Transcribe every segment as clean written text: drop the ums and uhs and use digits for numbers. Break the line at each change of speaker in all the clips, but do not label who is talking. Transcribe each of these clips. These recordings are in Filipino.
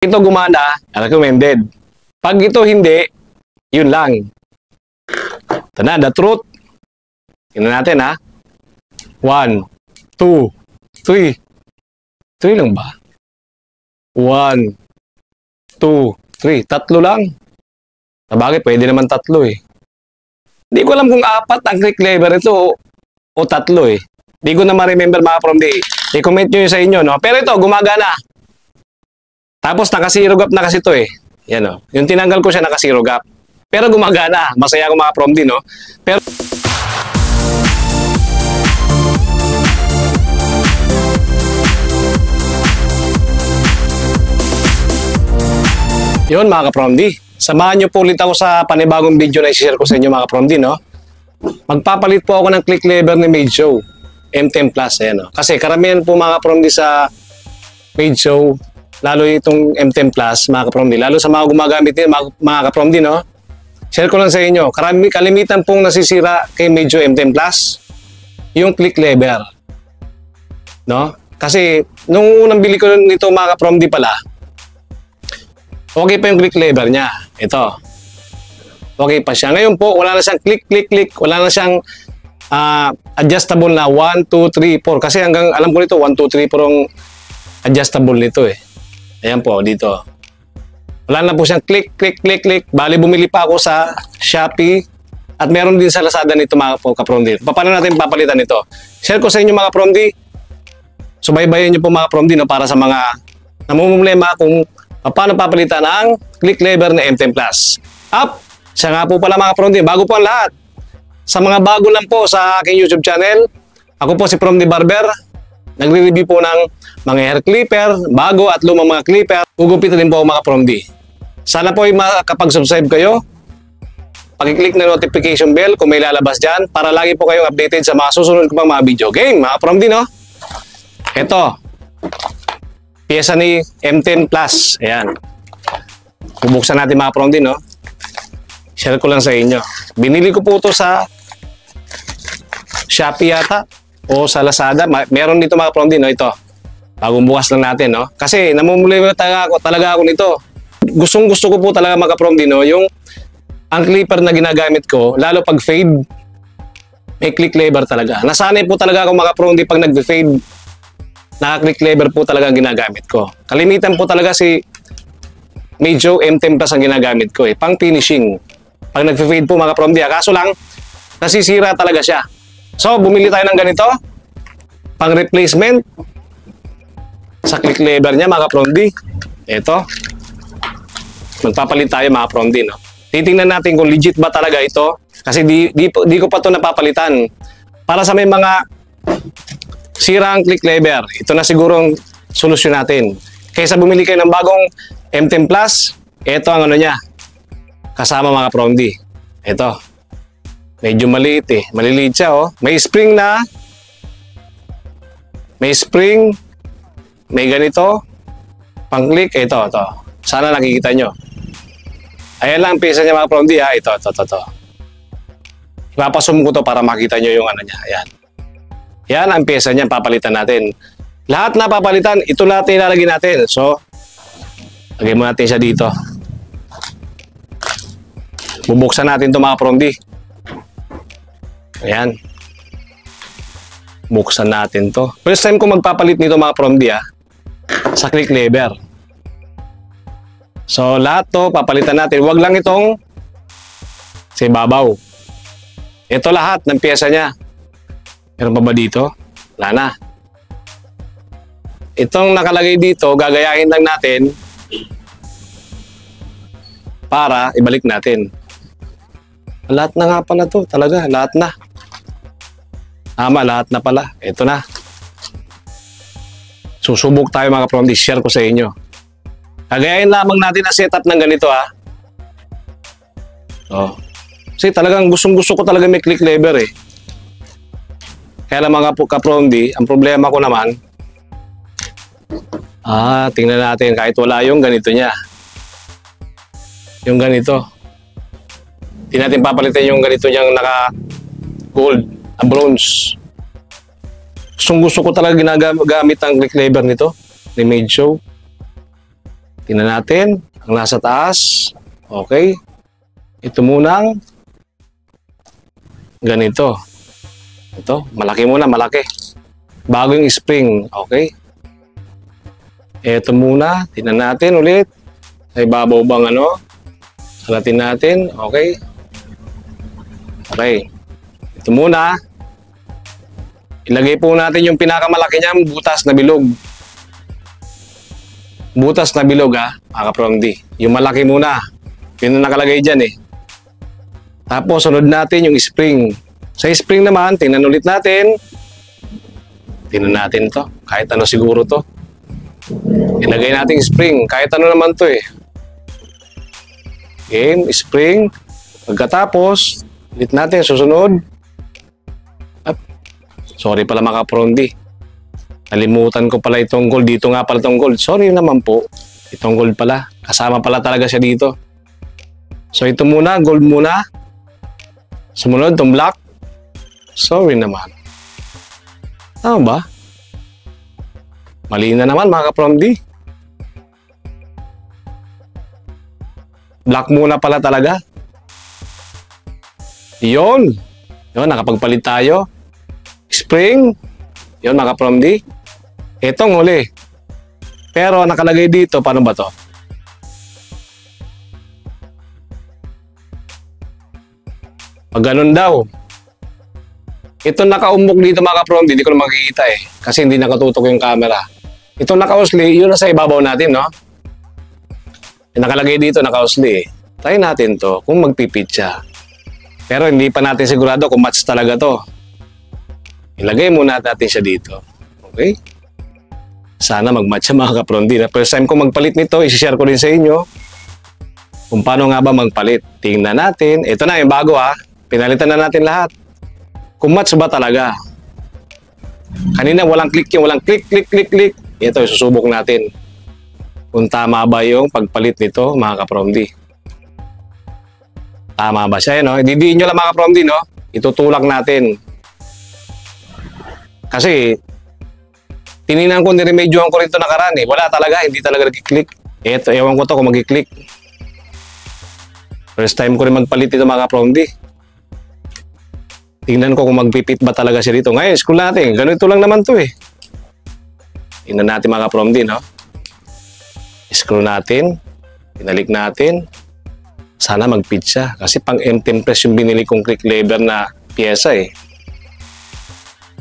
Ito gumana, recommended. Pag ito hindi, yun lang. Ito na, the truth. Tingnan natin ha. 1, 2, 3. 3 lang ba? 1, 2, 3. Tatlo lang. Sabagay, pwede naman tatlo eh. Hindi ko alam kung 4 ang click lever ito o tatlo eh. Hindi ko na ma-remember mga from day. I-comment nyo yun sa inyo, no? Pero ito, gumagana. Tapos naka-zero gap na kasi ito eh. Yan o. Yung tinanggal ko siya naka-zero gap. Pero gumagana. Masaya ako mga from day, no? Pero yun mga ka-Promdi, samahan nyo po ulit ako sa panibagong video na i-share ko sa inyo mga ka-Promdi, no? Magpapalit po ako ng click lever ni Made Show M10 Plus, ayan, no? Kasi karamihan po mga ka-Promdi sa Made Show, lalo itong M10 Plus mga ka-Promdi, lalo sa mga gumagamit din mga ka-Promdi, no? Share ko lang sa inyo, kalimitan pong nasisira kay Made Show M10 Plus yung click lever, no? Kasi nung unang bili ko nito mga ka-Promdi pala, okay pa yung click lever niya. Ito. Okay pa siya. Ngayon po, wala na siyang click. Wala na siyang adjustable na 1, 2, 3, 4. Kasi hanggang, alam ko nito, 1, 2, 3, 4 ang adjustable nito eh. Ayan po, dito. Wala na po siyang click. Bali, bumili pa ako sa Shopee. At meron din sa Lazada nito mga ka-Promdi. Paano natin papalitan ito? Share ko sa inyo mga Promdi. Subaybayan nyo po mga Promdi, no, para sa mga namumulema kung paano papalitan ang click lever na M10 Plus. Siya nga po pala mga Promdi, bago po ang lahat. Sa mga bago lang po sa aking YouTube channel, ako po si Promdi Barber. Nagre-review po ng mga hair clipper, bago at lumang mga clipper. Gugupit rin po mga Promdi. Sana po ay makapag-subscribe kayo. Pag-click na notification bell kung may lalabas dyan para lagi po kayong updated sa mga susunod ko pang mga video game, mga Promdi, no? Ito. Pyesa ni M10 Plus. Ayan. Bubuksan natin mga Promdi, no? Share ko lang sa inyo. Binili ko po ito sa Shopee yata o sa Lazada. Meron dito mga Promdi, no? Ito. Bagong bukas lang natin, no? Kasi namumuli talaga ako nito. Gustong-gusto ko po talaga mga Promdi, no? Yung ang clipper na ginagamit ko, lalo pag fade, may click lever talaga. Nasanay po talaga ako mga Promdi pag nag-fade. Naka-click lever po talaga ang ginagamit ko. Kalimitan po talaga si Made Show M10 Plus ang ginagamit ko eh. Pang finishing. Pag nag-fade po mga Promdi. Kaso lang, nasisira talaga siya. So, bumili tayo ng ganito. Pang replacement. Sa click lever niya mga Promdi. Ito. Magpapalit tayo mga Promdi, no? Titingnan natin kung legit ba talaga ito. Kasi di ko pa ito napapalitan. Para sa may mga sira ang click lever, ito na sigurong solusyon natin. Kaysa bumili kayo ng bagong M10 Plus, ito ang ano niya. Kasama mga Promdi. Ito. Medyo maliit eh. Maliliit siya oh. May spring na. May spring. May ganito. Pang-click. Ito. Sana nakikita nyo. Ayan lang ang pisa niya mga Promdi ha. Ito. Ipapasum ko to para makita nyo yung ano niya. Ayan. Yan ang pyesa niya, papalitan natin. Lahat na papalitan, ito lahat na ilalagay natin. So, lagay mo natin siya dito. Bubuksan natin ito mga Promdi. Ayan. Buksan natin to. First time ko magpapalit nito mga Promdi sa click lever. So, lahat to papalitan natin. Huwag lang itong sa ibabaw. Ito lahat ng pyesa niya. Meron pa ba dito? Wala na. Itong nakalagay dito, gagayahin lang natin para ibalik natin. Lahat na nga pala to. Talaga, lahat na. Tama, lahat na pala. Ito na. Susubok tayo mga Promdi. Share ko sa inyo. Gagayahin lamang natin ang setup ng ganito ha. So, kasi talagang gustong-gusto ko talaga may click lever eh. Kaya lang mga ka-Promdi, ang problema ko naman, tingnan natin kahit wala yung ganito niya. Yung ganito. Hindi natin papalitan yung ganito niyang naka-gold, ang bronze. Gusto ko talaga ginagamit ang click lever nito, ni Made Show. Tingnan natin ang nasa taas. Okay. Ito munang ganito. Ito, malaki muna, malaki. Bago yung spring. Okay. Ito muna. Tingnan natin ulit. Ay babaw bang ano? Salatin natin. Okay. Okay. Ito muna. Ilagay po natin yung pinakamalaki niyang butas na bilog. Butas na bilog mga ka-Promdi. Yung malaki muna. Yun ang nakalagay dyan eh. Tapos sunod natin yung spring. Sa spring naman, tingnan ulit natin. Tingnan natin to. Kahit ano siguro to. Ilagay natin spring. Kahit ano naman to eh. Game, spring. Pagkatapos, ulit natin susunod. Sorry pala mga ka-Promdi. Nalimutan ko pala itong gold. Dito nga pala itong gold. Sorry naman po. Itong gold pala. Kasama pala talaga siya dito. So ito muna. Gold muna. Sumunod itong black. Sorry naman. Tama ba? Mali na naman mga ka-Promdi. Black muna pala talaga. Yun. Yun, nakapagpalit tayo. Spring. Yun mga ka-Promdi. Itong huli. Pero nakalagay dito, paano ba to? Pag ganun daw. Ito nakaumbok dito mga ka-Promdi, hindi ko na makikita eh. Kasi hindi nakatutok yung camera. Ito naka-usli, yun na sa ibabaw natin, no? Nakalagay dito, naka-usli eh. Try natin to kung magpipit siya. Pero hindi pa natin sigurado kung match talaga to. Ilagay muna natin siya dito. Okay? Sana mag-match siya mga ka-Promdi. First time ko magpalit nito, isi-share ko rin sa inyo kung paano nga ba magpalit. Tingnan natin. Ito na yung bago Pinalitan na natin lahat. Kung match ba talaga. Kanina walang click yung walang click, click, click, click. Ito, susubok natin. Kung tama ba yung pagpalit nito mga ka-Promdi. Tama ba siya, no? Didiin nyo lang mga ka-Promdi, no? Itutulak natin. Kasi, tininan ko, niremedyohan ko rin ito nakaraan eh. Wala talaga, hindi talaga nag-click. Eto, ewan ko to kung mag-click. First time ko rin magpalit ito mga ka-Promdi. Tingnan ko kung magpipit ba talaga siya dito. Ngayon, scroll natin. Ganito lang naman to eh. Tingnan natin mga ka-Promdi, no? Scroll natin. Pinalik natin. Sana mag-fit siya. Kasi pang M10 press yung binili kong click lever na pyesa eh.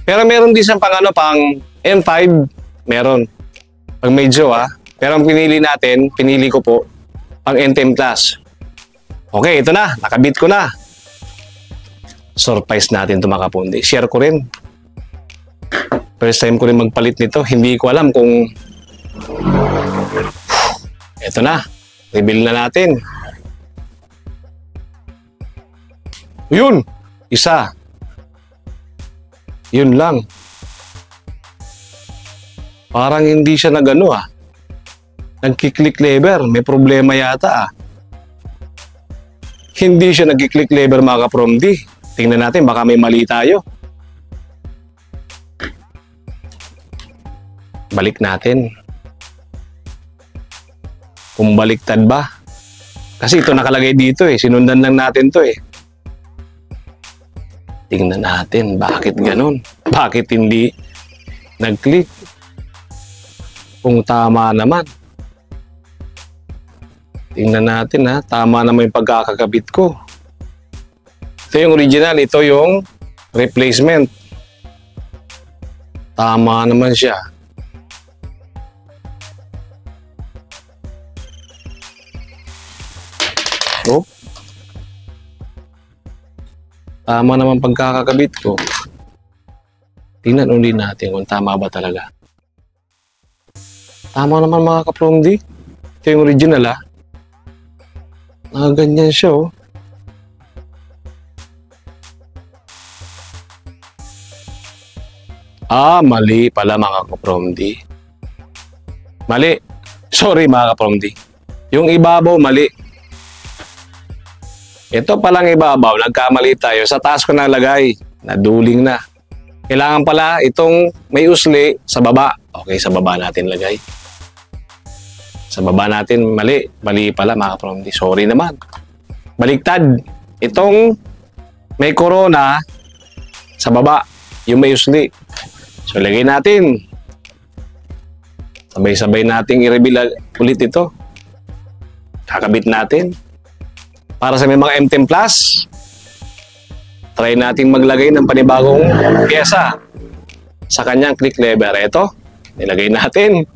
Pero meron din siyang pang M5. Meron. Pag medyo Pero ang pinili ko po, pang M10 class. Okay, ito na. Nakabit ko na. Surprise natin ito mga ka-Promdi. Share ko rin. First time ko rin magpalit nito. Hindi ko alam kung... Ito na. Reveal na natin. Yun. Isa. Yun lang. Parang hindi siya nag-ano Nagki-click lever. May problema yata Hindi siya nagki-click lever mga ka-Promdi. Tingnan natin, baka may mali tayo. Balik natin. Kung baliktad ba? Kasi ito nakalagay dito Sinundan lang natin to Tingnan natin, bakit ganun? Bakit hindi nag-click? Kung tama naman. Tingnan natin tama naman yung pagkakakabit ko. Ito yung original, ito yung replacement. Tama naman siya. Oh. Tama naman pagkakakabit ko. Tingnan ulit natin kung tama ba talaga. Tama naman mga ka-Promdi. Ito yung original Nakaganyan siya mali pala mga ka-Promdi. Mali. Sorry mga ka-Promdi. Yung ibabaw mali. Ito palang ibabaw, nagkamali tayo. Sa taas ko nalagay. Naduling na. Kailangan pala itong may usli sa baba. Okay, sa baba natin lagay. Sa baba natin, mali. Mali pala mga kapromdi. Sorry naman. Baliktad. Itong may corona sa baba. Yung may usli. So, lagay natin. Sabay-sabay nating i-reveal ulit ito. Kakabit natin. Para sa may mga M10 Plus, try nating maglagay ng panibagong pyesa sa kanyang click lever. Ito, nilagay natin.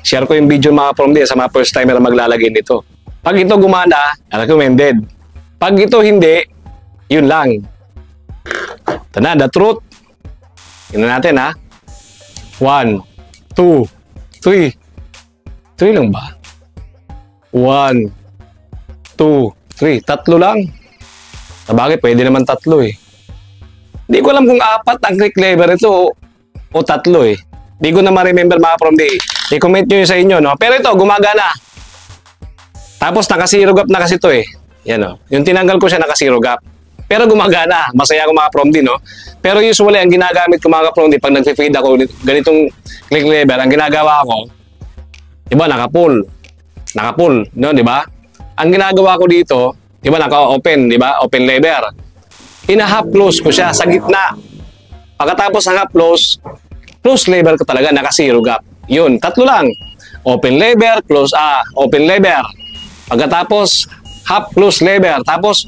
Share ko yung video mga kapromdi sa mga first timer na maglalagay nito. Pag ito gumana, recommended. Pag ito hindi, yun lang. Ito na, the truth. Tingnan natin ha. 1, 2, 3. 3 lang ba? 1, 2, 3. Tatlo lang. Sabagay, pwede naman tatlo eh. Hindi ko alam kung 4 ang click lever ito o tatlo eh. Hindi ko na ma-remember mga kapromdi. I-comment nyo yun sa inyo, no? Pero ito, gumagana. Tapos, naka-zero gap na kasi ito eh. Yan, no? Yung tinanggal ko siya, naka-zero gap. Pero gumagana. Masaya ako mga kapromdi, no? Pero usually, ang ginagamit ko mga kapromdi, pag nag-fade ako, ganitong click lever, ang ginagawa ko, diba, naka-pull. Naka-pull, no? Diba? Ang ginagawa ko dito, diba, naka-open, diba? Open lever. Ina-half close ko siya sa gitna. Pagkatapos ng half close, close lever ko talaga, naka-zero gap. Yun, tatlo lang. Open lever, close, open lever. Pagkatapos, half close lever. Tapos,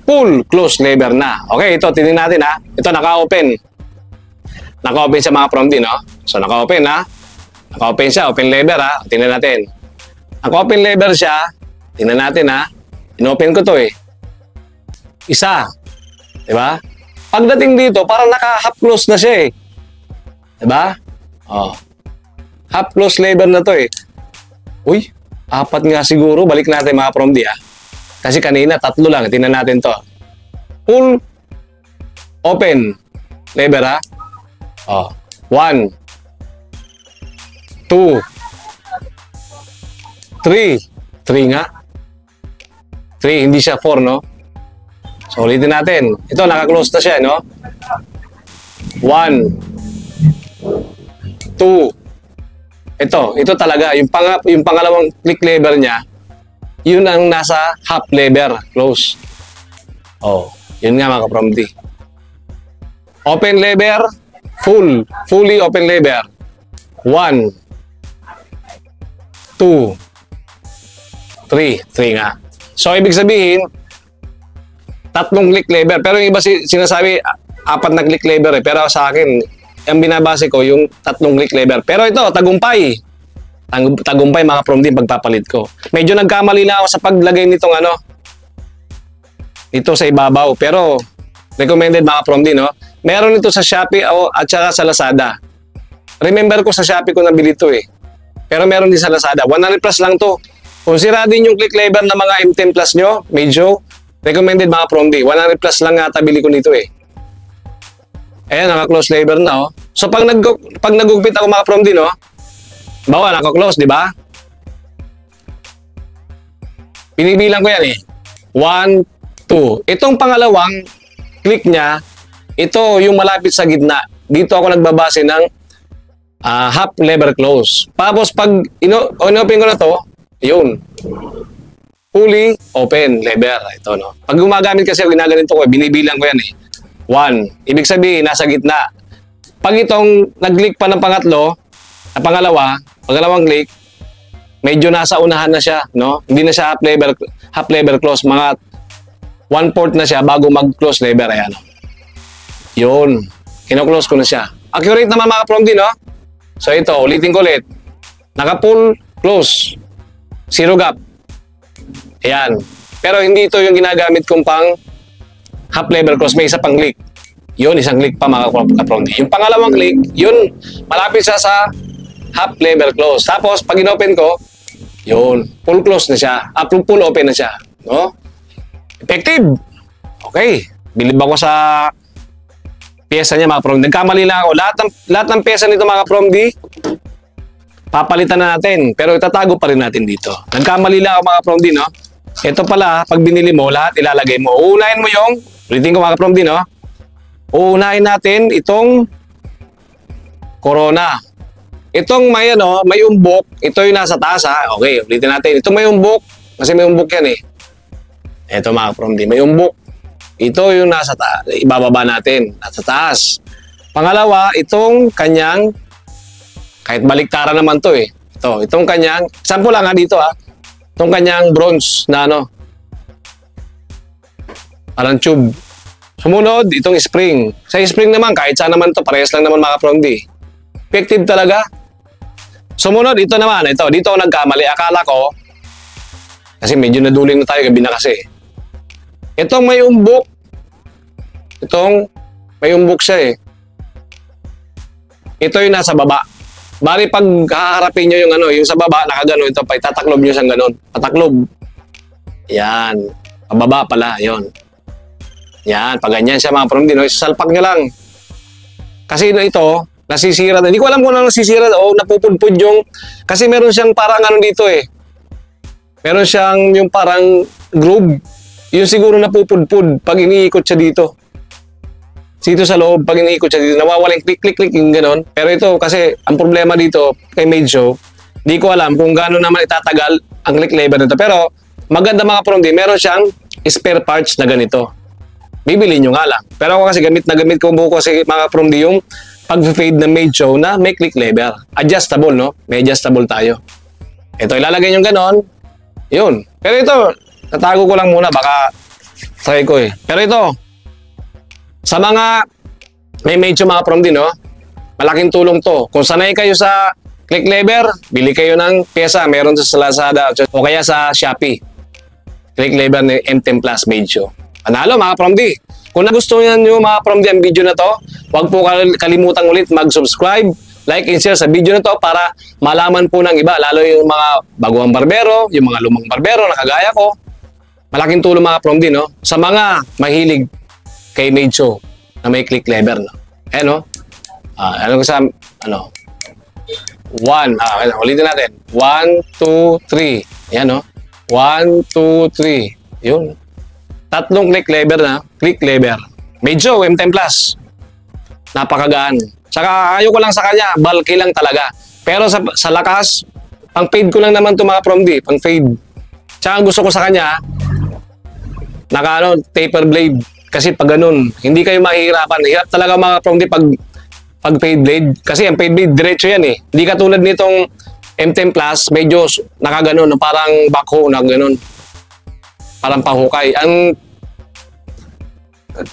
full close lever na. Okay, ito, tingnan natin ha. Ito, naka-open. Naka-open siya mga kapromdi, no? So, naka-open ha. Naka-open siya, open lever ha. Tingnan natin. Naka-open lever siya. Tingnan natin ha. In-open ko to eh. Isa. Diba? Pagdating dito, parang naka-half close na siya eh. Diba? Oh. Half close lever na to eh. Uy, 4 nga siguro. Balik natin mga kapromdi ha. Kasi kanina, 3 lang. Tingnan natin to. Full open lever ha. Oh. 1, 2, 3. 3 nga. 3, hindi siya 4, no? So, ulitin natin. Ito, naka-close na siya, no? 1, 2. Ito talaga. Yung pangalawang click lever niya, yun ang nasa half lever, close. Oh, yun nga mga kapromdi. Open lever, fully open lever. 1, 2, 3 nga. So, ibig sabihin, 3 click lever. Pero yung iba sinasabi, 4 na click lever eh. Pero sa akin, ang binabase ko, yung 3 click lever. Pero ito, tagumpay. Tagumpay mga kapromdi, pagpapalit ko. Medyo nagkamali na ako sa paglagay nitong ito sa ibabaw. Pero, recommended mga kapromdi, no? Meron ito sa Shopee at saka sa Lazada. Remember ko sa Shopee ko nabili ito eh. Pero meron din sa Lazada. 100 plus lang to. Kung sira din yung click lever ng mga M10 Plus nyo, medyo recommended mga kapromdi. 100 plus lang nga tabili ko nito eh. Ayan, naka-close lever na oh. So pag nagugpit ako mga kapromdi, no? Bawa, naka-close, di ba? Pinibilang ko yan eh. 1, 2. Itong pangalawang click niya, ito yung malapit sa gitna. Dito ako nagbabase ng half lever close. Tapos pag inopen ko na to, yun. Fully open lever. Ito, no? Pag gumagamit kasi, ginaganito ko, binibilang ko yan eh. 1. Ibig sabihin, nasa gitna. Pag itong nag-click pa ng pangalawang click, medyo nasa unahan na siya, no? Hindi na siya half lever close. Mga 1/4 na siya bago mag-close lever. Ayan. Yun. Kino-close ko na siya. Accurate naman mga kapromdi, no? So ito, ulitin ko ulit. Naka-pull, close. Zero gap. Ayan. Pero hindi ito yung ginagamit kong pang half lever close. May isa pang click. Yun, isang click pa mga kapromdi. Yung pangalawang click, yun, malapit siya sa half lever close. Tapos, pag in-open ko, yun, full close na siya. Full open na siya. No? Effective. Okay. Bilib ako sa pyesa niya mga kapromdi. Nagkamali lang ako. Lahat ng pyesa nito mga kapromdi, papalitan na natin. Pero itatago pa rin natin dito. Nagkamali lang ako mga kapromdi, no? Ito pala, pag binili mo, lahat ilalagay mo. Uunahin mo yung, ulitin ko mga kapromdi, no? Uunahin natin itong Corona. Itong may ano, may umbok, ito yung nasa taas ha. Okay, ulitin natin. Ito may umbok, kasi may umbok yan eh. Ito mga Promdi, may umbok. Ito yung nasa taas, ibababa natin, nasa taas. Pangalawa, itong kanyang, kahit baliktaran naman to eh. Itong kanyang, sample lang ha dito ha. Itong kanyang bronze na ano, parang tube. Sumunod, itong spring. Sa spring naman, kahit saan naman to, parehas lang naman mga Promdi. Effective talaga. Sumunod, ito naman, ito, dito ako nagkamali. Akala ko, kasi medyo naduling na tayo, gabi na kasi. Itong may umbok, itong may umbok siya eh. Ito yung nasa baba. Bali pag haharapin nyo yung ano, yung sa baba, nakagano, ito pa, itataklob nyo siyang ganon. Pataklob. Yan. Pababa pala, yon. Yan, pag ganyan siya mga Promdi, no? Salpak nyo lang. Kasi ito, nasisira na. Hindi ko alam kung ano nasisira o napupudpud yung, kasi meron siyang parang ano dito eh. Meron siyang yung parang groove. Yung siguro napupudpud pag iniikot siya dito. Dito sa loob, pag iniikot siya dito, nawawalang click-click-click yung ganon. Pero ito, kasi ang problema dito kay Medjo, di ko alam kung gaano naman itatagal ang click lever nito. Pero maganda mga Promdi, meron siyang spare parts na ganito. Bibili nyo nga lang. Pero ako kasi gamit na gamit ko buko kasi mga Promdi yung pag-fade ng Medjo na may click lever. Adjustable, no? May adjustable tayo. Ito, ilalagay nyo ganon. Yun. Pero ito, tatago ko lang muna, baka try ko eh. Pero ito, sa mga may Medjo mga Promdi, no? Malaking tulong to. Kung sanay kayo sa click lever, bili kayo ng pyesa. Meron sa Lazada o kaya sa Shopee. Click lever ni M10 Plus Medjo. Panalo mga Promdi. Kung nagustuhan nyo mga Promdi ang video na to, huwag po kalimutang ulit mag-subscribe, like and share sa video na to para malaman po ng iba, lalo yung mga baguang barbero, yung mga lumang barbero na kagaya ko. Malaking tulong mga Promdi, no? Sa mga mahilig kay Medjo na may click lever, no? Eh, no? Ano ko sa, ano? 1, ulitin natin. 1, 2, 3. Yan, no? 1, 2, 3. Yun. Tatlong click lever na. Click lever. Medjo, M10 Plus. Napakagaan. Tsaka ayaw ko lang sa kanya. Bulky lang talaga. Pero sa lakas, pang fade ko lang naman to mga Promdi. Pang fade. Tsaka ang gusto ko sa kanya, naka taper blade. Kasi pag ganun, hindi kayo mahihirapan. Hirap talaga mga Promdi pag fade blade. Kasi ang fade blade, diretso yan eh. Hindi katulad nitong M10 Plus, medyo nakaganon. Parang backhoe na ganun. Parang pahukay. Ang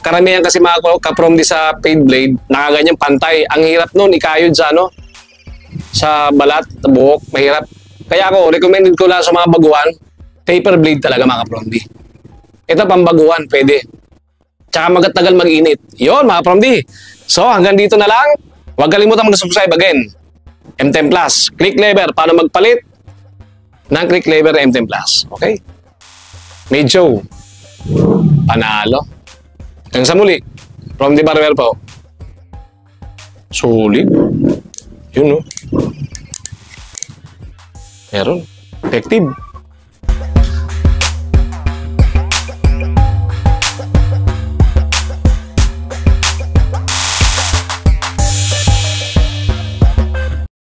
karamihan kasi mga ka-Promdi sa fade blade, nakaganyan pantay. Ang hirap nun, ikayod sa ano, sa balat, sa buhok, mahirap. Kaya ako, recommended ko lang sa mga baguhan, taper blade talaga mga ka-Promdi. Ito pambaguhan, pwede. Tsaka magtagal mag-init. Yun mga Promdi. So hanggang dito na lang. Huwag kalimutan mag-subscribe again. M10 Plus, click lever, paano magpalit ng click lever M10 Plus. Okay? Medjo, panalo. Hanggang sa muli, Promdi Barber po. Sulit. Yun, no? Meron. Effective.